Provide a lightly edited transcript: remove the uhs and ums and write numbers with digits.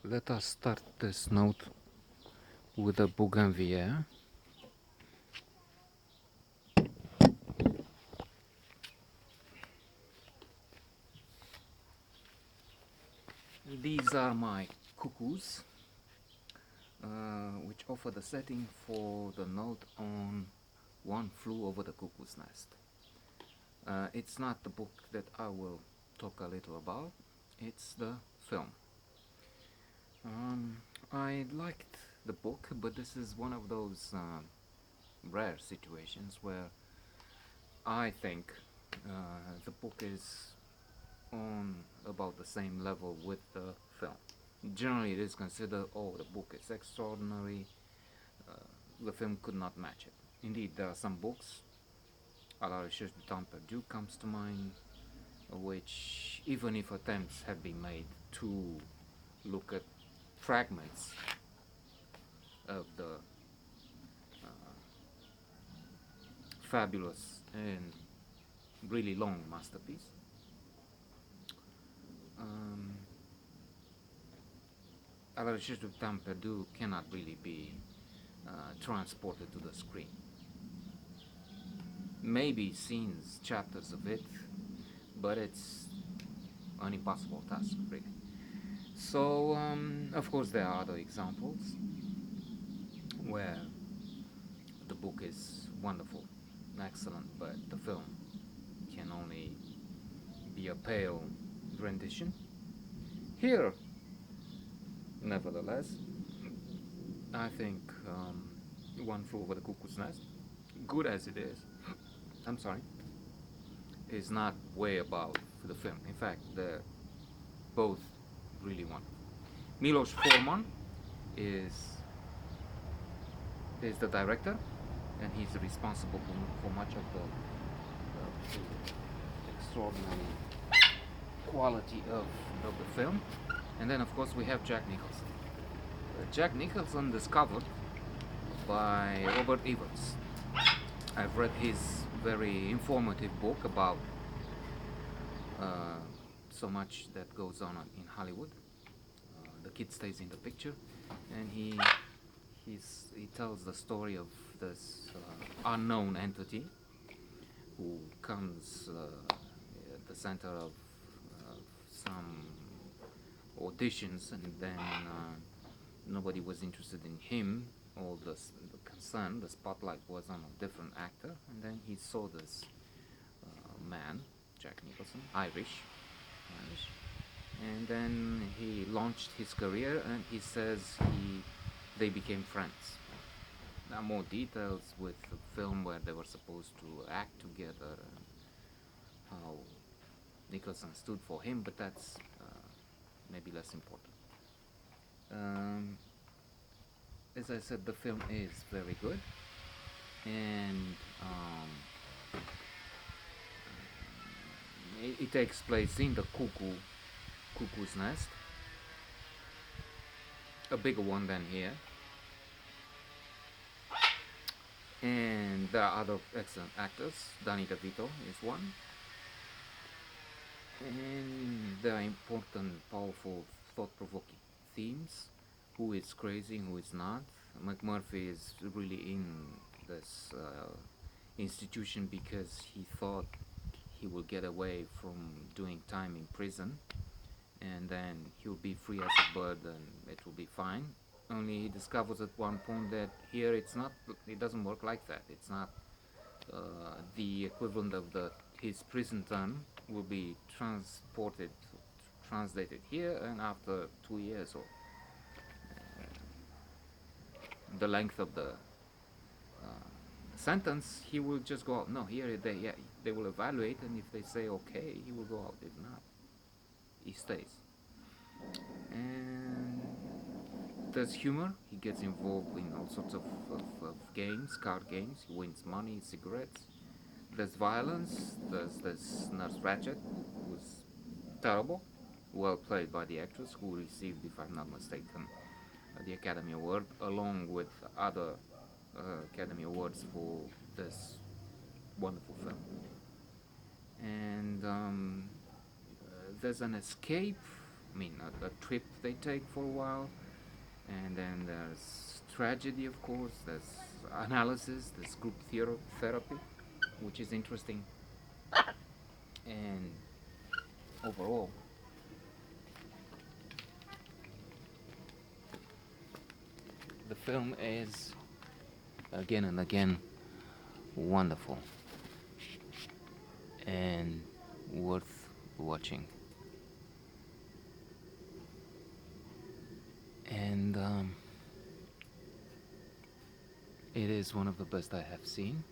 Let us start this note with a bougainvillea. These are my cuckoos, which offer the setting for the note on One Flew Over the Cuckoo's Nest. It's not the book that I will talk a little about, it's the film. I liked the book, but this is one of those rare situations where I think the book is on about the same level with the film. Generally, it is considered, oh, the book is extraordinary, the film could not match it. Indeed, there are some books, a la Recherche du Temps Perdu comes to mind, which, even if attempts have been made to look at fragments of the fabulous and really long masterpiece, A la Recherche du Temps Perdu cannot really be transported to the screen. Maybe scenes, chapters of it, but it's an impossible task, really. So, of course, there are other examples where the book is wonderful, excellent, but the film can only be a pale rendition. Here, nevertheless, I think One Flew Over the Cuckoo's Nest, good as it is not way above the film. In fact, they're both really wonderful. Milos Forman is the director, and he's responsible for much of the extraordinary quality of the film. And then, of course, we have Jack Nicholson. Jack Nicholson, discovered by Robert Evans. I've read his very informative book about so much that goes on in Hollywood. The kid stays in the picture, and he tells the story of this unknown entity who comes at the center of some auditions, and then nobody was interested in him. All the concern, the spotlight was on a different actor, and then he saw this man, Jack Nicholson, Irish, and then he launched his career, and he says they became friends. There are more details with the film where they were supposed to act together and how Nicholson stood for him, but that's maybe less important. As I said, the film is very good, and it takes place in the cuckoo's nest, a bigger one than here, and there are other excellent actors. Danny DeVito is one, and there are important, powerful, thought-provoking themes. Who is crazy, who is not. McMurphy is really in this institution because he thought he will get away from doing time in prison, and then he'll be free as a bird and it will be fine. Only he discovers at one point that here it doesn't work like that. It's not the equivalent of his prison term will be translated here, and after 2 years or the length of the sentence, he will just go out. No, here they will evaluate, and if they say okay, he will go out. If not, he stays. And there's humor. He gets involved in all sorts of games, card games. He wins money, cigarettes. There's violence. There's this Nurse Ratched, who's terrible, well played by the actress, who received, if I'm not mistaken, the Academy Award, along with other Academy Awards for this wonderful film. And there's an escape I mean, a trip they take for a while, and then there's tragedy, of course. There's analysis. There's group therapy, which is interesting. And overall, the film is again and again wonderful and worth watching. And it is one of the best I have seen.